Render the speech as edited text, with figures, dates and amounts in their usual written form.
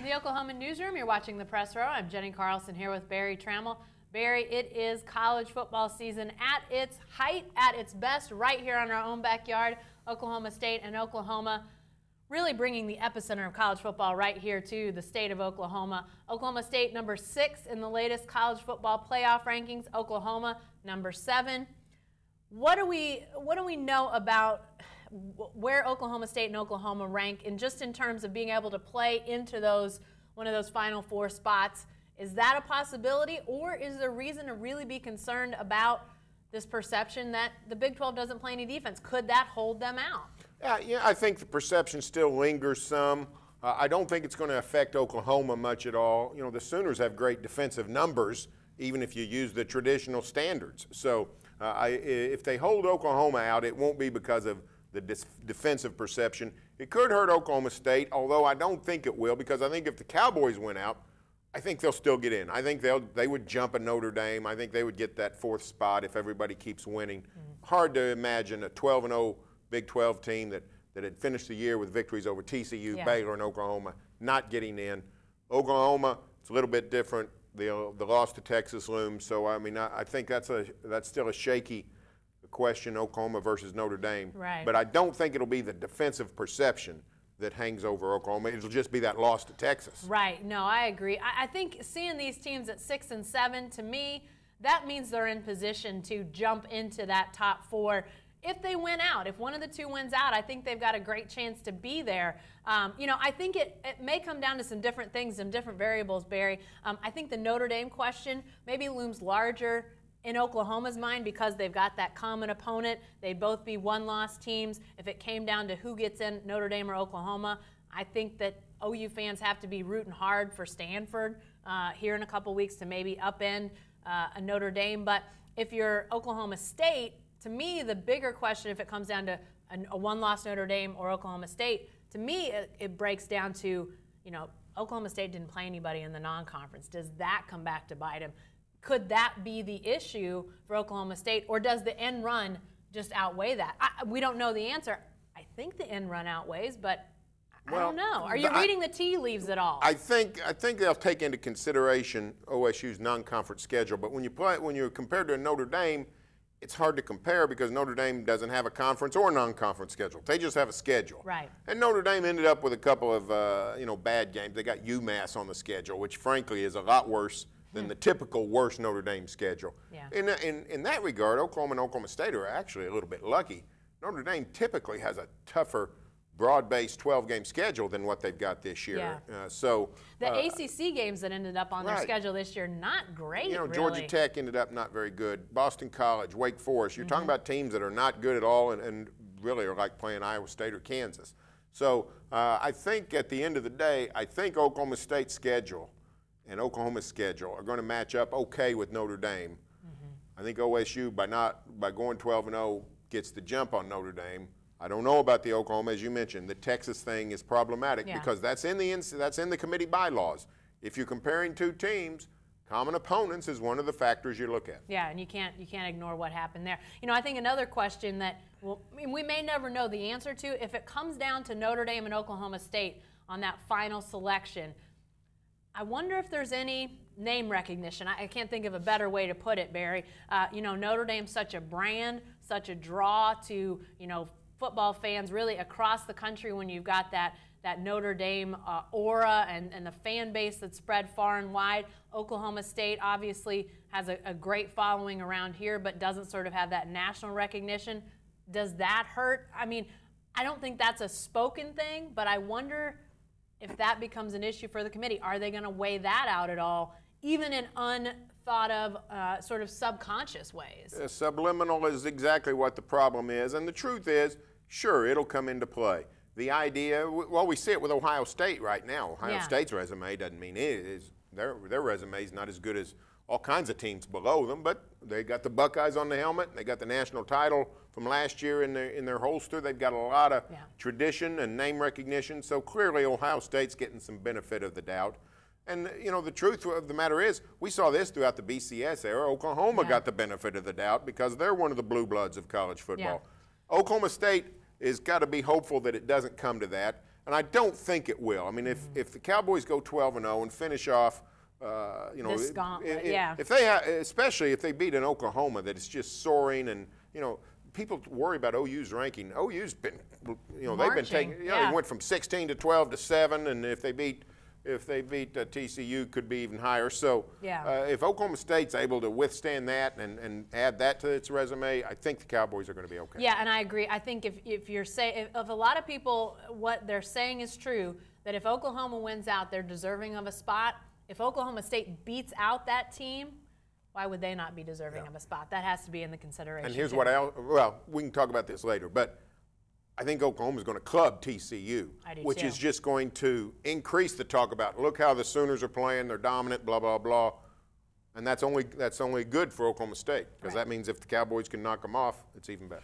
the Oklahoma Newsroom, you're watching the Press Row. I'm Jenni Carlson here with Barry Tramel. Barry, it is college football season at its height, at its best, right here in our own backyard. Oklahoma State and Oklahoma really bringing the epicenter of college football right here to the state of Oklahoma. Oklahoma State number 6 in the latest college football playoff rankings. Oklahoma number 7. What do we know about where Oklahoma State and Oklahoma rank, and just in terms of being able to play into one of those Final Four spots? Is that a possibility, or is there reason to really be concerned about this perception that the Big 12 doesn't play any defense? Could that hold them out? Yeah, I think the perception still lingers some. I don't think it's going to affect Oklahoma much at all. You know, the Sooners have great defensive numbers, even if you use the traditional standards. So if they hold Oklahoma out, it won't be because of the defensive perception. It could hurt Oklahoma State, although I don't think it will, because I think if the Cowboys went out, I think they'll still get in. I think they would jump a Notre Dame. I think they would get that 4th spot if everybody keeps winning. Hard to imagine a 12-0 Big 12 team that had finished the year with victories over TCU, Baylor, and Oklahoma not getting in. Oklahoma, it's a little bit different. The loss to Texas looms. So, I mean, I think that's still a shaky question, Oklahoma versus Notre Dame. Right. But I don't think it'll be the defensive perception that hangs over Oklahoma. It'll just be that loss to Texas. Right. No, I agree. I think seeing these teams at 6 and 7, to me, that means they're in position to jump into that top 4 if they win out. If one of the two wins out, I think they've got a great chance to be there. You know, I think it may come down to some different things, some different variables, Barry. I think the Notre Dame question maybe looms larger in Oklahoma's mind because they've got that common opponent. They'd both be one-loss teams. If it came down to who gets in, Notre Dame or Oklahoma, I think that OU fans have to be rooting hard for Stanford here in a couple weeks to maybe upend a Notre Dame. But if you're Oklahoma State, to me, the bigger question, if it comes down to a one-loss Notre Dame or Oklahoma State, to me, it breaks down to, you know, Oklahoma State didn't play anybody in the non-conference. Does that come back to bite them? Could that be the issue for Oklahoma State, or does the end run just outweigh that? We don't know the answer. I think the end run outweighs, but I don't know. Are you reading the tea leaves at all? I think they'll take into consideration OSU's non-conference schedule, but when you're compared to Notre Dame, it's hard to compare because Notre Dame doesn't have a conference or non-conference schedule. They just have a schedule. Right. And Notre Dame ended up with a couple of bad games. They got UMass on the schedule, which frankly is a lot worse than the typical worst Notre Dame schedule. Yeah. In that regard, Oklahoma and Oklahoma State are actually a little bit lucky. Notre Dame typically has a tougher, broad-based 12-game schedule than what they've got this year. Yeah. The ACC games that ended up on their schedule this year, not great, really. Georgia Tech ended up not very good. Boston College, Wake Forest. You're talking about teams that are not good at all and really are like playing Iowa State or Kansas. So I think at the end of the day, I think Oklahoma State's schedule and Oklahoma's schedule are going to match up okay with Notre Dame. I think OSU, by going 12-0, gets the jump on Notre Dame. I don't know about the Oklahoma, as you mentioned. The Texas thing is problematic because that's in the committee bylaws. If you're comparing two teams, common opponents is one of the factors you look at. Yeah, and you can't ignore what happened there. You know, I think another question that we may never know the answer to, if it comes down to Notre Dame and Oklahoma State on that final selection, I wonder if there's any name recognition. I can't think of a better way to put it, Barry. You know, Notre Dame's such a brand, such a draw to, you know, football fans really across the country when you've got that Notre Dame aura and the fan base that's spread far and wide. Oklahoma State obviously has a great following around here but doesn't sort of have that national recognition. Does that hurt? I mean, I don't think that's a spoken thing, but I wonder if that becomes an issue for the committee. Are they going to weigh that out at all, even in unthought of sort of subconscious ways? Subliminal is exactly what the problem is, and the truth is, sure, it'll come into play. The idea, well, we see it with Ohio State right now. Ohio State's resume doesn't mean it is. Their resume is not as good as all kinds of teams below them, but they got the Buckeyes on the helmet. They got the national title from last year in their holster. They've got a lot of tradition and name recognition, so clearly Ohio State's getting some benefit of the doubt. And, you know, the truth of the matter is, we saw this throughout the BCS era. Oklahoma got the benefit of the doubt because they're one of the blue bloods of college football. Oklahoma State has got to be hopeful that it doesn't come to that. And I don't think it will. I mean, if the Cowboys go 12-0 and finish off, you know, this gauntlet, yeah. If they especially if they beat an Oklahoma that is just soaring, and you know, people worry about OU's ranking. OU's been, you know, they've been taking. You know, they went from 16 to 12 to 7, and if they beat TCU, could be even higher. So if Oklahoma State's able to withstand that and add that to its resume, I think the Cowboys are going to be okay. Yeah, and I agree. I think if you're saying, if a lot of people, what they're saying is true, that if Oklahoma wins out, they're deserving of a spot. If Oklahoma State beats out that team, why would they not be deserving of a spot? That has to be in the consideration. And here's what well, we can talk about this later, but I think Oklahoma's going to club TCU, which is just going to increase the talk about, look how the Sooners are playing, they're dominant, blah, blah, blah. And that's only good for Oklahoma State, because that means if the Cowboys can knock them off, it's even better.